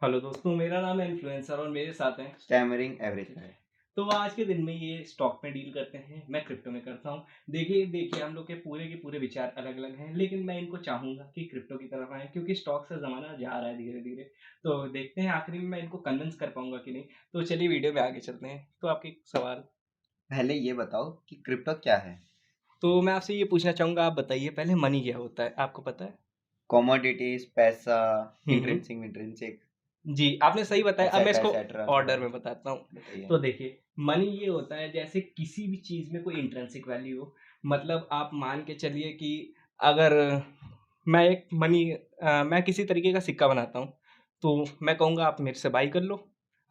Hello दोस्तों, मेरा नाम है इन्फ्लुएंसर और मेरे साथ हैं। स्टैमरिंग एवरेज गाय। तो आज के दिन में ये स्टॉक में डील करते हैं, मैं क्रिप्टो में करता हूँ। देखिए देखिए हम लोग के पूरे विचार अलग-अलग हैं, लेकिन मैं इनको चाहूँगा कि क्रिप्टो की तरफ आएँ क्योंकि स्टॉक से ज़माना जा रहा है धीरे-धीरे। तो देखते हैं आखिरी में मैं इनको कन्विंस कर पाऊँगा कि नहीं। तो चलिए वीडियो में आगे चलते हैं। तो आपके सवाल पहले ये बताओ कि क्रिप्टो क्या है? तो मैं आपसे ये पूछना चाहूँगा, आप बताइए पहले मनी क्या होता है? आपको पता है? कमोडिटीज, पैसा, हुँ, हुँ। इंट्रिंसिक विंट्रिंसिक, जी, आपने सही बताया। अब मैं एसेट्रा इसको एसेट्रा ऑर्डर थोड़ा में बताता हूँ। बताइए। तो देखिए, मनी ये होता है जैसे किसी भी चीज़ में कोई इंट्रिंसिक वैल्यू हो। मतलब आप मान के चलिए कि अगर मैं किसी तरीके का सिक्का बनाता हूँ, तो मैं कहूँगा आप मेरे से बाय कर लो,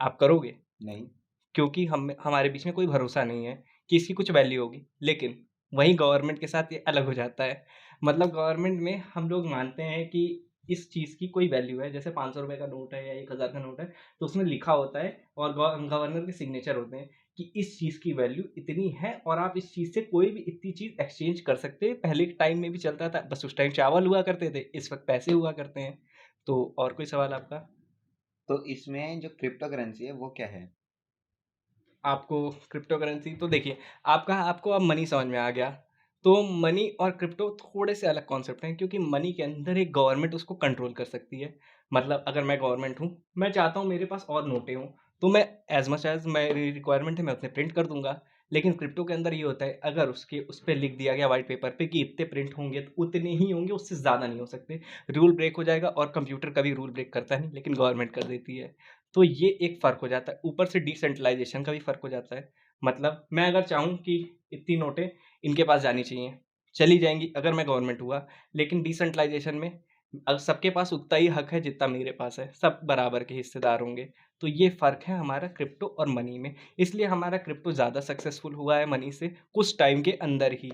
आप करोगे? नहीं। क्योंकि हम हमारे बीच में कोई भरोसा नहीं है कि इसकी कुछ वैल्यू होगी। लेकिन वहीं गवर्नमेंट के साथ ये अलग हो जाता है। मतलब गवर्नमेंट में हम लोग मानते हैं कि इस चीज़ की कोई वैल्यू है, जैसे ₹500 का नोट है या 1000 का नोट है, तो उसमें लिखा होता है और गवर्नर के सिग्नेचर होते हैं कि इस चीज़ की वैल्यू इतनी है और आप इस चीज़ से कोई भी इतनी चीज़ एक्सचेंज कर सकते हैं। पहले के टाइम में भी चलता था, बस उस टाइम चावल हुआ करते थे, इस वक़्त पैसे हुआ करते हैं। तो और कोई सवाल आपका? तो इसमें जो क्रिप्टो करेंसी है वो क्या है? आपको क्रिप्टो करेंसी तो देखिए, आपको अब मनी समझ में आ गया। तो मनी और क्रिप्टो थोड़े से अलग कॉन्सेप्ट हैं क्योंकि मनी के अंदर एक गवर्नमेंट उसको कंट्रोल कर सकती है। मतलब अगर मैं गवर्नमेंट हूँ, मैं चाहता हूँ मेरे पास और नोटें हों, तो मैं एज़ मच एज़ मेरी रिक्वायरमेंट है मैं उतने प्रिंट कर दूँगा। लेकिन क्रिप्टो के अंदर ये होता है, अगर उस पे लिख दिया गया व्हाइट पेपर पे कि इतने प्रिंट होंगे तो उतने ही होंगे, उससे ज़्यादा नहीं हो सकते। रूल ब्रेक हो जाएगा और कंप्यूटर कभी रूल ब्रेक करता नहीं, लेकिन गवर्नमेंट कर देती है। तो ये एक फ़र्क हो जाता है। ऊपर से डिसेंट्रलाइज़ेशन का भी फ़र्क हो जाता है। मतलब मैं अगर चाहूँ कि इतनी नोटें इनके पास जानी चाहिए, चली जाएँगी अगर मैं गवर्नमेंट हुआ। लेकिन डिसेंट्रलाइज़ेशन में सबके पास उतना ही हक है जितना मेरे पास है, सब बराबर के हिस्सेदार होंगे। तो ये फ़र्क है हमारा क्रिप्टो और मनी में। इसलिए हमारा क्रिप्टो ज़्यादा सक्सेसफुल हुआ है मनी से कुछ टाइम के अंदर ही।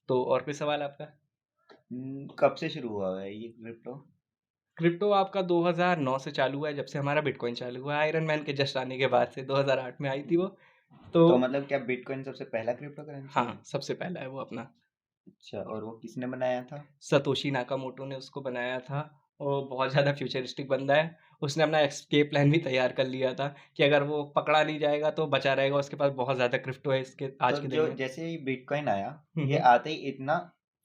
तो और कोई सवाल आपका? कब से शुरू हुआ है ये क्रिप्टो? क्रिप्टो आपका 2009 से चालू हुआ है, जब से हमारा बिटकॉइन चालू हुआ है। आयरन मैन के जस्ट आने के बाद से 2008 में आई थी वो। तो तो मतलब क्या बिटकॉइन सबसे पहला क्रिप्टो करेंसी है? हाँ, सबसे पहला है वो अपना। अच्छा, और वो किसने बनाया था? सतोशी नाकामोटो ने उसको बनाया था और बहुत ज़्यादा फ्यूचरिस्टिक बंदा है। उसने अपना एस्केप प्लान भी तैयार कर लिया था कि अगर वो पकड़ा नहीं जाएगा तो बचा रहेगा, उसके पास बहुत ज़्यादा क्रिप्टो है इसके तो आज के दिन जो में। जैसे ही बिटकॉइन आया, हुँ, ये हुँ। आते ही इतना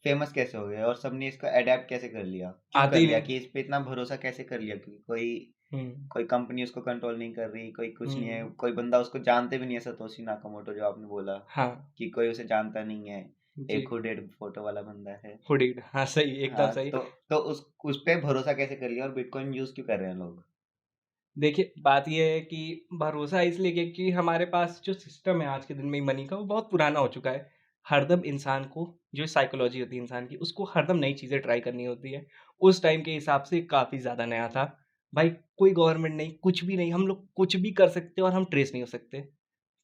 फेमस कैसे हो गया और सबने इसको अडेप्ट कैसे कर लिया? क्यों आते कर ही लिया नहीं। कि इस पे इतना भरोसा कैसे कर लिया? क्योंकि कोई हुँ, कोई कंपनी उसको कंट्रोल नहीं कर रही, कोई कुछ नहीं है, हुँ। कोई बंदा उसको जानते भी नहीं है, सतोशी नाकामोटो जो आपने बोला हाँ, कि कोई उसे जानता नहीं है, जी। एक हुडेड फोटो वाला बंदा है। हुडीड हाँ, सही एकदम हाँ, सही। तो उस पे भरोसा कैसे कर लिया और बिटकॉइन यूज़ क्यों कर रहे हैं लोग? देखिए, बात ये है कि भरोसा इसलिए क्योंकि हमारे पास जो सिस्टम है आज के दिन में मनी का, वो बहुत पुराना हो चुका है। हरदम इंसान को जो साइकोलॉजी होती है इंसान की, उसको हरदम नई चीज़ें ट्राई करनी होती है। उस टाइम के हिसाब से काफ़ी ज़्यादा नया था। भाई कोई गवर्नमेंट नहीं, कुछ भी नहीं, हम लोग कुछ भी कर सकते हैं और हम ट्रेस नहीं हो सकते।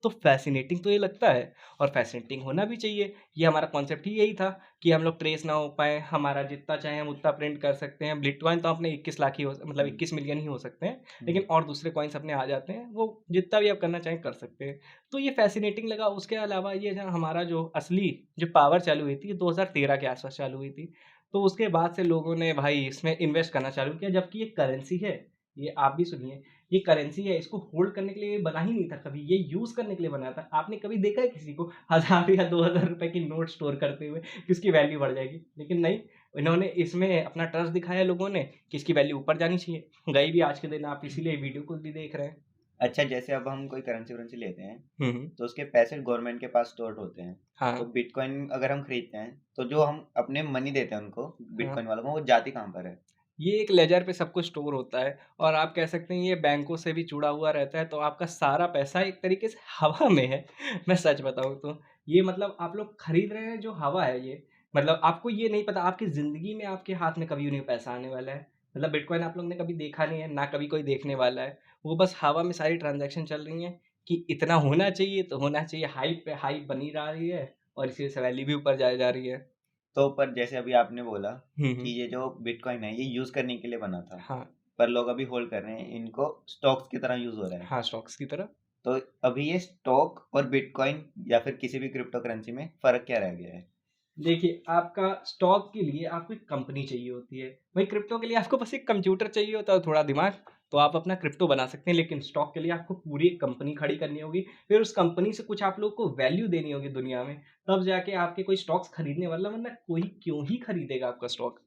तो फ़ैसिनेटिंग तो ये लगता है और फ़ैसिनेटिंग होना भी चाहिए। ये हमारा कॉन्सेप्ट ही यही था कि हम लोग ट्रेस ना हो पाएँ, हमारा जितना चाहे हम उतना प्रिंट कर सकते हैं। बिटकॉइन तो अपने 21 लाख ही हो मतलब हुँ, 21 मिलियन ही हो सकते हैं, हुँ। लेकिन और दूसरे कॉइन्स अपने आ जाते हैं, वो जितना भी आप करना चाहें कर सकते हैं। तो ये फ़ैसिनेटिंग लगा, उसके अलावा ये जो हमारा जो असली जो पावर चालू हुई थी, ये 2013 के आस-पास चालू हुई थी। तो उसके बाद से लोगों ने भाई इसमें इन्वेस्ट करना चालू किया, जबकि ये करेंसी है, ये आप भी सुनिए, ये करेंसी है, इसको होल्ड करने के लिए बना ही नहीं था कभी, ये यूज़ करने के लिए बना था। आपने कभी देखा है किसी को 1000 या 2000 रुपए की नोट स्टोर करते हुए कि उसकी वैल्यू बढ़ जाएगी? लेकिन नहीं, इन्होंने इसमें अपना ट्रस्ट दिखाया लोगों ने कि इसकी वैल्यू ऊपर जानी चाहिए। गई भी आज के दिन, आप इसीलिए वीडियो को भी देख रहे हैं। अच्छा, जैसे अब हम कोई करेंसी-वरेंसी लेते हैं, हुँ, हुँ। तो उसके पैसे गवर्नमेंट के पास स्टोर्ड होते हैं। हाँ, तो बिटकॉइन अगर हम खरीदते हैं, तो जो हम अपने मनी देते हैं उनको, हाँ। बिटकॉइन वालों को, वो जाती कहाँ पर है? ये एक लेजर पे सब कुछ स्टोर होता है और आप कह सकते हैं ये बैंकों से भी जुड़ा हुआ रहता है, तो आपका सारा पैसा एक तरीके से हवा में है। मैं सच बताऊँ तो। ये मतलब आप लोग खरीद रहे हैं जो हवा है ये। मतलब आपको ये नहीं पता आपकी ज़िंदगी में आपके हाथ में कभी नहीं पैसा आने वाला है। मतलब बिटकॉइन आप लोग ने कभी देखा नहीं है, ना कभी कोई देखने वाला है। वो बस हवा में सारी ट्रांज़ैक्शन चल रही हैं कि इतना होना चाहिए तो होना चाहिए, हाइप पे हाइप बनी जा रही है और इसी से वैल्यू भी ऊपर जाए जा रही है। तो पर जैसे अभी आपने बोला हुँ, कि हुँ। ये जो बिटकॉइन है, ये यूज़ करने के लिए बना था, हाँ, पर लोग अभी होल्ड कर रहे हैं, इनको स्टॉक्स की तरह यूज़ हो रहा है। हाँ, स्टॉक्स की तरह। तो अभी ये स्टॉक और बिटकॉइन या फिर किसी भी क्रिप्टो करेंसी में फ़र्क क्या रह गया है? देखिए, आपका स्टॉक के लिए आपको एक कंपनी चाहिए होती है। वहीं क्रिप्टो के लिए आपको बस एक कंप्यूटर चाहिए होता है और थोड़ा दिमाग। तो आप अपना क्रिप्टो बना सकते हैं, लेकिन स्टॉक के लिए आपको पूरी एक कंपनी खड़ी करनी होगी। फिर उस कंपनी से कुछ आप लोग को वैल्यू देनी होगी दुनिया में, तब जाके आपके कोई स्टॉक्स खरीदने वाला, वरना कोई क्यों ही खरीदेगा आपका स्टॉक।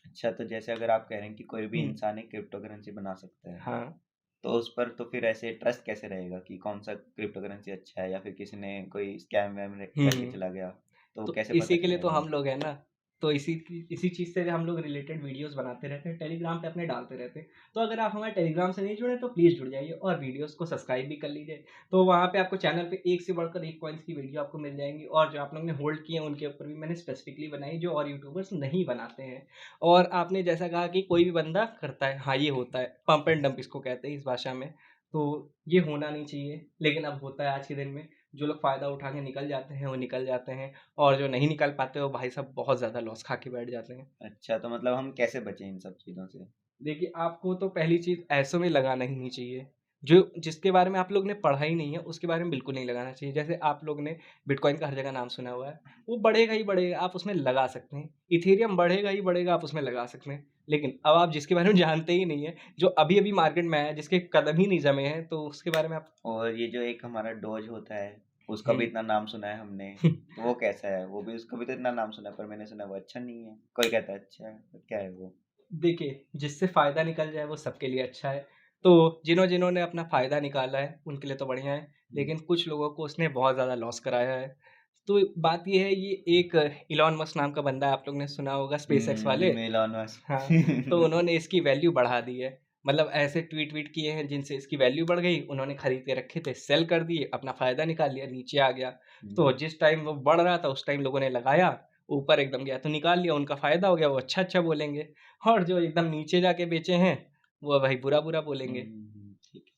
अच्छा, तो जैसे अगर आप कह रहे हैं कि कोई भी हुँ, इंसान एक क्रिप्टो करेंसी बना सकता है, हाँ। तो उस पर तो फिर ऐसे ट्रस्ट कैसे रहेगा कि कौन-सा क्रिप्टो करेंसी अच्छा है, या फिर किसी ने कोई स्कैम वैम हुँ, करके हुँ। चला गया, तो वो तो कैसे पता इसी के लिए तो चलेगा? हम लोग हैं ना, तो इसी चीज़ से हम लोग रिलेटेड वीडियोज़ बनाते रहते हैं, टेलीग्राम पे अपने डालते रहते हैं। तो अगर आप हमारे टेलीग्राम से नहीं जुड़े तो प्लीज़ जुड़ जाइए और वीडियोज़ को सब्सक्राइब भी कर लीजिए। तो वहाँ पे आपको चैनल पे एक से बढ़कर एक कॉइन्स की वीडियो आपको मिल जाएँगी, और जो आप लोग ने होल्ड किए हैं उनके ऊपर भी मैंने स्पेसिफिकली बनाई, जो और यूट्यूबर्स नहीं बनाते हैं। और आपने जैसा कहा कि कोई भी बंदा करता है, हाँ, ये होता है, पंप एंड डंप इसको कहते हैं इस भाषा में। तो ये होना नहीं चाहिए, लेकिन अब होता है आज के दिन में। जो लोग फ़ायदा उठा के निकल जाते हैं, वो निकल जाते हैं। और जो नहीं निकाल पाते वो भाई साहब बहुत ज़्यादा लॉस खा के बैठ जाते हैं। अच्छा, तो मतलब हम कैसे बचें इन सब चीज़ों से? देखिए, आपको तो पहली चीज़ ऐसों में लगाना ही नहीं चाहिए। जो जिसके बारे में आप लोग ने पढ़ा ही नहीं है, उसके बारे में बिल्कुल नहीं लगाना चाहिए। जैसे आप लोग ने बिटकॉइन का हर जगह नाम सुना हुआ है, वो बढ़ेगा ही बढ़ेगा, आप उसमें लगा सकते हैं। इथेरियम बढ़ेगा ही बढ़ेगा, आप उसमें लगा सकते हैं। लेकिन अब आप जिसके बारे में जानते ही नहीं है, जो अभी-अभी मार्केट में आया है, जिसके कदम ही नहीं जमे हैं, तो उसके बारे में आप और ये जो एक हमारा डॉज होता है, उसका भी हुँ। इतना नाम सुना है हमने, तो वो कैसा है? वो भी, उसका भी तो इतना नाम सुना है, पर मैंने सुना है वो अच्छा नहीं है। कोई कहता है अच्छा है, पर क्या है वो? देखिए, जिससे फ़ायदा निकल जाए वो सबके लिए अच्छा है। तो जिन्होंने अपना फ़ायदा निकाला है, उनके लिए तो बढ़िया है, हुँ। लेकिन कुछ लोगों को उसने बहुत ज़्यादा लॉस कराया है। तो बात ये है, ये एक इलॉन मस्क नाम का बंदा है, आप लोगों ने सुना होगा, स्पेसएक्स वाले। Elon Musk. हाँ, तो उन्होंने इसकी वैल्यू बढ़ा दी है। मतलब ऐसे ट्वीट किए हैं जिनसे इसकी वैल्यू बढ़ गई, उन्होंने खरीद के रखे थे, सेल कर दिए, अपना फ़ायदा निकाल लिया, नीचे आ गया। हुँ। तो जिस टाइम वो बढ़ रहा था, उस टाइम लोगों ने लगाया, ऊपर एकदम गया तो निकाल लिया, उनका फ़ायदा हो गया, वो अच्छा-अच्छा बोलेंगे। और जो एकदम नीचे जाके बेचे हैं, वो भाई बुरा-बुरा बोलेंगे।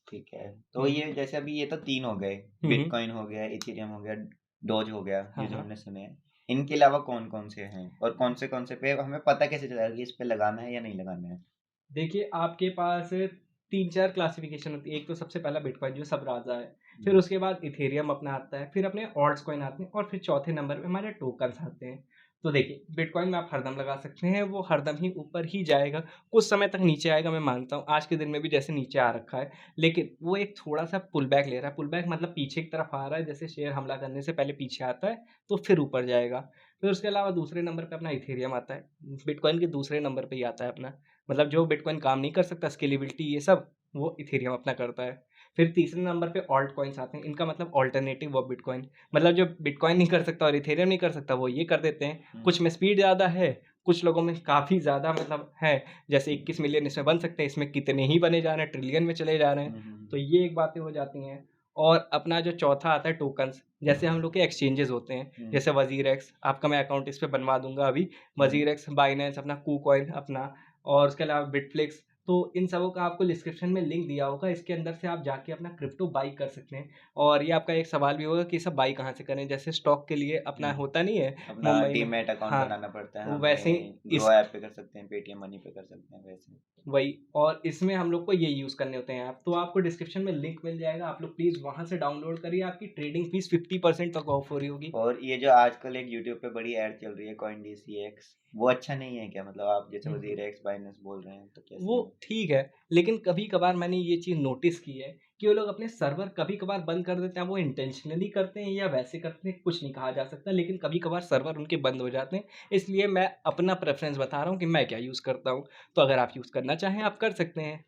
ठीक है। तो हुँ। ये जैसे अभी ये तो 3 हो गए, हुँ, हुँ। बिटकॉइन हो गया, इथेरियम हो गया, डॉज हो गया, हाँ, ये जो हाँ। हमने सुने हैं। इनके अलावा कौन-कौन से हैं? और कौन से पे हमें पता कैसे चलेगा कि इस पे लगाना है या नहीं लगाना है? देखिए, आपके पास 3-4 क्लासिफ़िकेशन होती है। एक तो सबसे पहला बिटकॉइन जो सब राजा है, फिर हुँ। उसके बाद इथेरियम अपना आता है, फिर अपने ऑल्ट्स कॉइन आते हैं, और फिर चौथे नंबर पे हमारे टोकन्स आते हैं। तो देखिए, बिटकॉइन में आप हरदम लगा सकते हैं, वो हरदम ही ऊपर ही जाएगा, कुछ समय तक नीचे आएगा, मैं मानता हूँ। आज के दिन में भी जैसे नीचे आ रखा है, लेकिन वो एक थोड़ा-सा पुल बैक ले रहा है। पुल बैक मतलब पीछे की तरफ आ रहा है, जैसे शेयर हमला करने से पहले पीछे आता है, तो फिर ऊपर जाएगा। फिर उसके अलावा दूसरे नंबर पे अपना इथेरियम आता है, बिटकॉइन के दूसरे नंबर पे ही आता है अपना। मतलब जो बिटकॉइन काम नहीं कर सकता, स्केलेबिलिटी ये सब, वो इथेरियम अपना करता है। फिर तीसरे नंबर पे ऑल्ट कॉइन्स आते हैं, इनका मतलब अल्टरनेटिव ऑफ बिटकॉइन। मतलब जो बिटकॉइन नहीं कर सकता और इथेरियम नहीं कर सकता, वो ये कर देते हैं। हुँ। कुछ में स्पीड ज़्यादा है, कुछ लोगों में काफ़ी ज़्यादा मतलब है, जैसे 21 मिलियन इसमें बन सकते हैं, इसमें कितने ही बने जा रहे हैं, ट्रिलियन में चले जा रहे हैं। हुँ, हुँ, तो हुँ। ये एक बातें हो जाती हैं। और अपना जो चौथा आता है टोकन्स, जैसे हम लोग के एक्सचेंजेज़ होते हैं, हुँ, जैसे वज़ीर एक्स, आपका मैं अकाउंट इस पे बनवा दूँगा अभी। हुँ। वज़ीर एक्स, बाइनेंस, अपना कूकॉइन अपना, और उसके अलावा बिटफ्लिक्स। तो इन सबों का आपको डिस्क्रिप्शन में लिंक दिया होगा, इसके अंदर से आप जाके अपना क्रिप्टो बाई कर सकते हैं। और ये आपका एक सवाल भी होगा कि ये सब बाई कहाँ से करें? जैसे स्टॉक के लिए अपना हुँ। होता नहीं है अपना मुंबई में। डीमैट अकाउंट हाँ, बनाना पड़ता है वैसे ही हमें, ग्रो इस ऐप पे कर सकते हैं, पेटीएम मनी पे कर सकते हैं वैसे। वही, और इसमें हम लोग को ये यूज़ करने होते हैं ऐप, तो आपको डिस्क्रिप्शन में लिंक मिल जाएगा, आप लोग प्लीज़ वहाँ से डाउनलोड करिए, आपकी ट्रेडिंग फीस 50% तक ऑफ हो रही होगी। और ये जो आजकल एक यूट्यूब पे बड़ी ऐड चल रही है कॉइनडीसीएक्स, वो अच्छा नहीं है क्या? मतलब आप जैसे हुँ, हुँ। वज़ीर एक्स, बाइनेंस बोल रहे हैं, तो कैसे वो है? ठीक है, लेकिन कभी-कभार मैंने ये चीज़ नोटिस की है कि वो लोग अपने सर्वर कभी-कभार बंद कर देते हैं। वो इंटेंशनली करते हैं या वैसे करते हैं, कुछ नहीं कहा जा सकता, लेकिन कभी-कभार सर्वर उनके बंद हो जाते हैं। इसलिए मैं अपना प्रेफ़रेंस बता रहा हूँ कि मैं क्या यूज़ करता हूँ। तो अगर आप यूज़ करना चाहें, आप कर सकते हैं।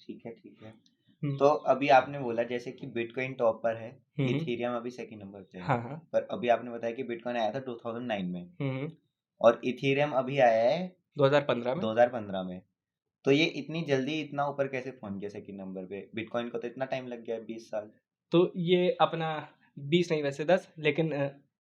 ठीक है, ठीक है। हुँ। तो अभी आपने बोला जैसे कि बिटकॉइन टॉप पर है, हुँ, हुँ। इथेरियम अभी सेकंड नंबर पे है। हाँ, हाँ। पर अभी आपने बताया कि बिटकॉइन आया था 2009 में, हुँ, हुँ। और इथेरियम अभी आया है 2015 में। 2015 में। तो ये इतनी जल्दी इतना ऊपर कैसे पहुँच गया सेकंड नंबर पे? बिटकॉइन को तो इतना टाइम लग गया है, 20 साल। तो ये अपना 20 नहीं, वैसे 10, लेकिन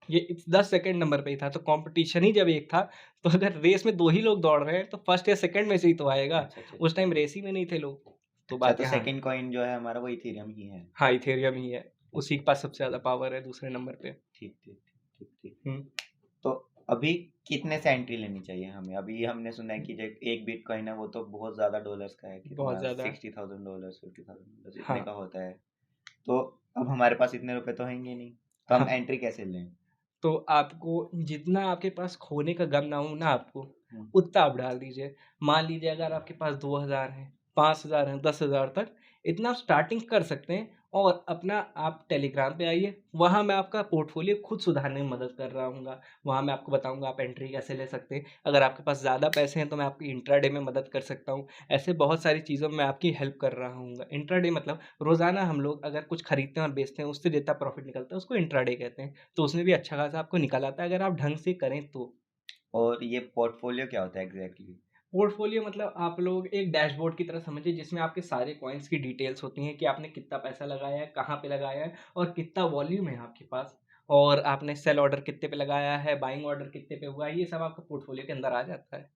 ये 10 सेकंड नंबर पे ही था, तो कॉम्पिटिशन ही जब एक था, तो अगर रेस में 2 ही लोग दौड़ रहे हैं, तो फर्स्ट या सेकंड में से ही तो आएगा। अच्छा, अच्छा, उस टाइम अच्छा। रेस ही में नहीं थे लोग, तो अच्छा, बात तो यहाँ है। सेकंड कॉइन जो है हमारा वो इथेरियम ही है। हाँ, इथेरियम ही है, उसी के पास सबसे ज़्यादा पावर है दूसरे नंबर पे। ठीक, ठीक, ठीक, ठीक, ठीक। हुँ, तो अभी कितने से एंट्री लेनी चाहिए हमें? अभी हमने सुना है कि जो एक बिटकॉइन है वो तो बहुत ज़्यादा डॉलर्स का है, बहुत कितना ज़्यादा। $60,000 $50,000 इतने हाँ, का होता है। तो अब हमारे पास इतने रुपए तो होंगे नहीं, तो हम हाँ, एंट्री कैसे लें? तो आपको जितना आपके पास खोने का गम ना हो ना आपको, हुँ, उतना आप डाल दीजिए। मान लीजिए अगर आपके पास 2000 है, 5,000 है, 10,000 तक इतना आप स्टार्टिंग कर सकते हैं और अपना आप टेलीग्राम पे आइए, वहाँ मैं आपका पोर्टफ़ोलियो खुद सुधारने में मदद कर रहा हूँगा। वहाँ मैं आपको बताऊँगा आप एंट्री कैसे ले सकते हैं। अगर आपके पास ज़्यादा पैसे हैं तो मैं आपकी इंट्राडे में मदद कर सकता हूँ। ऐसे बहुत सारी चीज़ों में मैं आपकी हेल्प कर रहा हूँगा। इंट्राडे मतलब रोज़ाना हम लोग अगर कुछ खरीदते हैं और बेचते हैं, उससे जितना प्रॉफ़िट निकलता है उसको इंट्राडे कहते हैं। तो उसमें भी अच्छा खासा आपको निकल आता है अगर आप ढंग से करें तो। और ये पोर्टफोलियो क्या होता है एग्ज़ैक्टली? पोर्टफोलियो मतलब आप लोग एक डैशबोर्ड की तरह समझिए जिसमें आपके सारे कॉइन्स की डिटेल्स होती हैं कि आपने कितना पैसा लगाया है, कहाँ पे लगाया है और कितना वॉल्यूम है आपके पास और आपने सेल ऑर्डर कितने पे लगाया है, बाइंग ऑर्डर कितने पे हुआ है, ये सब आपका पोर्टफोलियो के अंदर आ जाता है।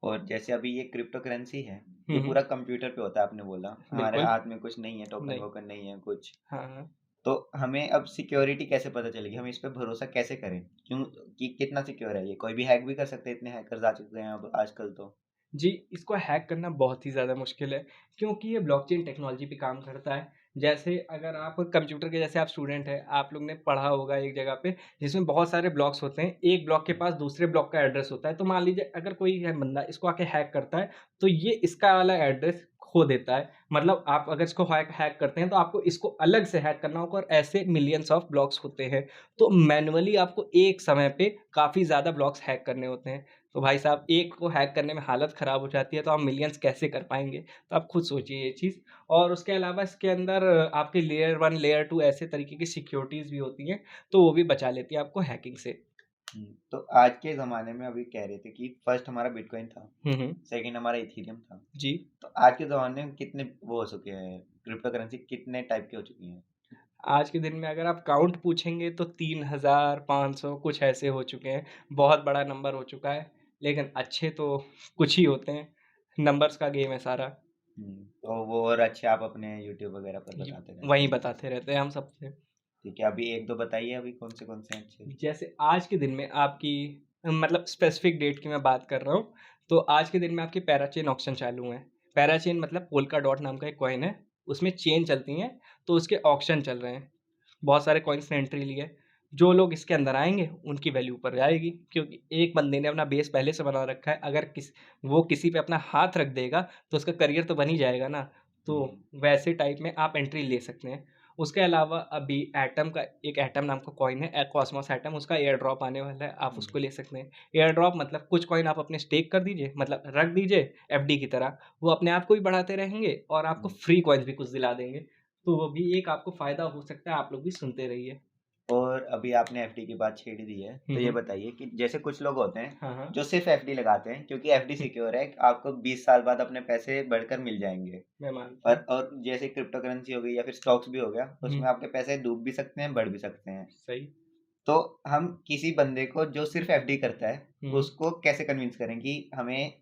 और जैसे अभी ये क्रिप्टो करेंसी है, हुँ, ये हुँ। पूरा कंप्यूटर पे होता है आपने बोला। हमारे बिल्कुल। हाथ में कुछ नहीं है, नहीं। टोकन-वोकन नहीं है कुछ। हाँ, हाँ। तो हमें अब सिक्योरिटी कैसे पता चलेगी? हम इस पे भरोसा कैसे करें? क्यों कि कितना सिक्योर है ये? कोई भी हैक भी कर सकता है, इतने हैकर्स आ चुके हैं अब आजकल तो। जी, इसको हैक करना बहुत ही ज़्यादा मुश्किल है, क्योंकि ये ब्लॉकचेन टेक्नोलॉजी पे काम करता है। जैसे अगर आप कंप्यूटर के जैसे आप स्टूडेंट हैं, आप लोग ने पढ़ा होगा एक जगह पे, जिसमें बहुत सारे ब्लॉक्स होते हैं। एक ब्लॉक के पास दूसरे ब्लॉक का एड्रेस होता है, तो मान लीजिए अगर कोई है बंदा इसको आके हैक करता है, तो ये इसका वाला एड्रेस खो देता है। मतलब आप अगर इसको हैक हैक करते हैं, तो आपको इसको अलग से हैक करना होगा और ऐसे मिलियंस ऑफ ब्लॉक्स होते हैं। तो मैनुअली आपको एक समय पे काफ़ी ज़्यादा ब्लॉक्स हैक करने होते हैं। तो भाई साहब एक को हैक करने में हालत ख़राब हो जाती है, तो आप मिलियंस कैसे कर पाएँगे? तो आप खुद सोचिए ये चीज़। और उसके अलावा इसके अंदर आपके लेयर 1, लेयर 2 ऐसे तरीके की सिक्योरिटीज़ भी होती हैं, तो वो भी बचा लेती है आपको हैकिंग से। तो आज के ज़माने में अभी कह रहे थे कि फर्स्ट हमारा बिटकॉइन था, हुँ, हुँ। सेकंड हमारा इथेरियम था। जी। तो आज के ज़माने में कितने वो हो चुके हैं, क्रिप्टो करेंसी कितने टाइप की हो चुकी हैं? आज के दिन में अगर आप काउंट पूछेंगे तो 3,500 कुछ ऐसे हो चुके हैं। बहुत बड़ा नंबर हो चुका है, लेकिन अच्छे तो कुछ ही होते हैं। नंबर्स का गेम है सारा। तो वो और अच्छे आप अपने यूट्यूब वगैरह पर जी, बताते रहते वही हैं। बताते रहते हैं हम सबसे। ठीक है, अभी 1-2 बताइए अभी कौन से हैं अच्छे? जैसे आज के दिन में आपकी मतलब स्पेसिफिक डेट की मैं बात कर रहा हूँ, तो आज के दिन में आपकी पैराचेन ऑक्शन चालू हैं। पैराचेन मतलब पोल्का डॉट नाम का एक कॉइन है, उसमें चेन चलती हैं, तो उसके ऑक्शन चल रहे हैं। बहुत सारे कॉइन्स ने एंट्री ली है। जो लोग इसके अंदर आएँगे, उनकी वैल्यू ऊपर जाएगी क्योंकि एक बंदे ने अपना बेस पहले से बना रखा है। अगर वो किसी पे अपना हाथ रख देगा, तो उसका करियर तो बन ही जाएगा ना। तो हुँ, वैसे टाइप में आप एंट्री ले सकते हैं। उसके अलावा अभी एटम का एक एटम नाम का कॉइन है, कॉस्मोस एटम, उसका एयर ड्रॉप आने वाला है, आप हुँ, उसको ले सकते हैं। एयर ड्रॉप मतलब कुछ कॉइन आप अपने स्टेक कर दीजिए, मतलब रख दीजिए एफडी की तरह, वो अपने आप को भी बढ़ाते रहेंगे और आपको हुँ। फ्री कॉइन्स भी कुछ दिला देंगे। तो वो भी एक आपको फ़ायदा हो सकता है, आप लोग भी सुनते रहिए। और अभी आपने एफडी की बात छेड़ ही दी है, हुँ, तो ये हुँ। बताइए कि जैसे कुछ लोग होते हैं, हाँ, हाँ। जो सिर्फ़ एफडी लगाते हैं क्योंकि एफडी हुँ, सिक्योर है, आपको 20 साल बाद अपने पैसे बढ़कर मिल जाएँगे। मैं मानता हूँ। और जैसे क्रिप्टो करेंसी हो गई या फिर स्टॉक्स भी हो गया, हुँ, उसमें आपके पैसे डूब भी सकते हैं, बढ़ भी सकते हैं। सही। तो हम किसी बंदे को जो सिर्फ़ एफडी करता है, हुँ, हुँ। उसको कैसे कन्विंस करें कि हमें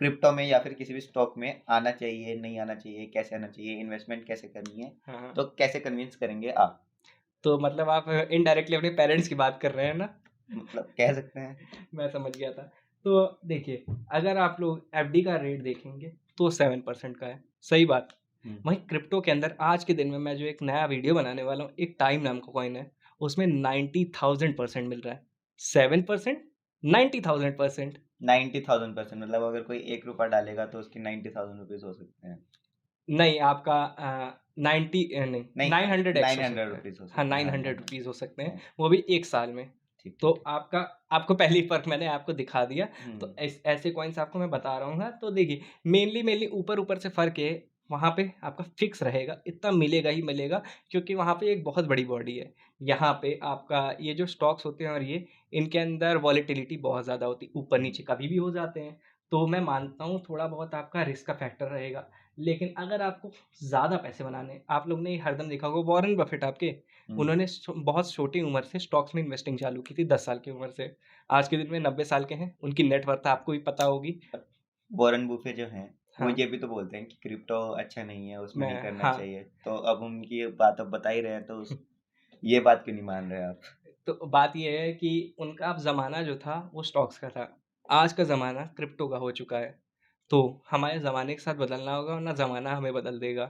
क्रिप्टो में या फिर किसी भी स्टॉक में आना चाहिए, नहीं आना चाहिए, कैसे आना चाहिए, इन्वेस्टमेंट कैसे करनी है? हाँ, हाँ। तो कैसे कन्विंस करेंगे आप? तो मतलब आप इनडायरेक्टली अपने पेरेंट्स की बात कर रहे हैं ना? मतलब कह सकते हैं। मैं समझ गया था। तो देखिए, अगर आप लोग एफडी का रेट देखेंगे, तो 7% का है, सही बात। हुँ, वहीं क्रिप्टो के अंदर आज के दिन में मैं जो एक नया वीडियो बनाने वाला हूँ, एक टाइम नाम का कॉइन है, उसमें 90,000% मिल रहा है। 7% 90,000%। 90,000% मतलब अगर कोई ₹1 डालेगा तो उसके 90,000 रुपीज़ हो सकते हैं। नहीं, आपका नहीं, नहीं, 900 एक्स हो सकता है। ₹900 हो हाँ, सकते हैं। हाँ, 900 900 रुपीज़ हो सकते हैं, हाँ, वो भी 1 साल में। ठीक, तो ठीक, ठीक। आपका आपको पहली फ़र्क मैंने आपको दिखा दिया, तो हुँ, ऐसे कॉइन्स आपको मैं बता रहा हूँ ना, तो देखिए मेनली ऊपर-ऊपर से फ़र्क है, वहाँ पे आपका फ़िक्स रहेगा, इतना मिलेगा ही मिलेगा क्योंकि वहाँ पे एक बहुत बड़ी बॉडी है। यहाँ पे आपका ये जो स्टॉक्स होते हैं और ये, इनके अंदर वॉलेटिलिटी बहुत ज़्यादा होती है, हुँ, ऊपर-नीचे कभी भी हो जाते हैं। तो मैं मानता हूँ थोड़ा बहुत आपका रिस्क का फैक्टर रहेगा। लेकिन अगर आपको ज़्यादा पैसे बनाने हैं, आप लोग ने हरदम देखा होगा वॉरेन बफेट आपके, हुँ। उन्होंने बहुत छोटी उम्र से स्टॉक्स में इन्वेस्टिंग चालू की थी 10 साल की उम्र से। आज के दिन में 90 साल के हैं, उनकी नेट वर्थ आपको भी पता होगी। वॉरेन बुफे जो हैं, वो हाँ, ये भी तो बोलते हैं कि क्रिप्टो अच्छा नहीं है, उसमें नहीं करना हाँ, चाहिए। तो अब उनकी बात अब बता ही रहे हैं तो ये बात क्यों नहीं मान रहे आप? तो बात ये है कि उनका अब ज़माना जो था वो स्टॉक्स का था। आज का ज़माना क्रिप्टो का हो चुका है। तो हमारे ज़माने के साथ बदलना होगा वरना ज़माना हमें बदल देगा।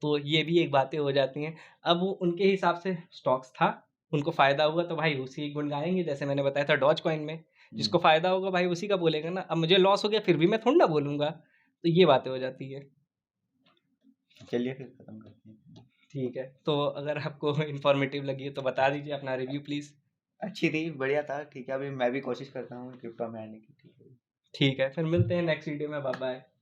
तो ये भी एक बातें हो जाती हैं। अब वो उनके हिसाब से स्टॉक्स था, उनको फ़ायदा हुआ तो भाई उसी गुण गाएँगे जैसे मैंने बताया था डॉज कॉइन में। हुँ, जिसको फ़ायदा होगा भाई उसी का बोलेगा ना। अब मुझे लॉस हो गया फिर भी मैं थोड़ी ना बोलूँगा। तो ये बातें हो जाती है। चलिए फिर खत्म करते हैं। ठीक है, तो अगर आपको इन्फॉर्मेटिव लगी है तो बता दीजिए अपना रिव्यू प्लीज़। अच्छी थी, बढ़िया था, ठीक है, अभी मैं भी कोशिश करता हूँ क्रिप्टो में आने की, ठीक है। ठीक है, फिर मिलते हैं नेक्स्ट वीडियो में, बाय बाय।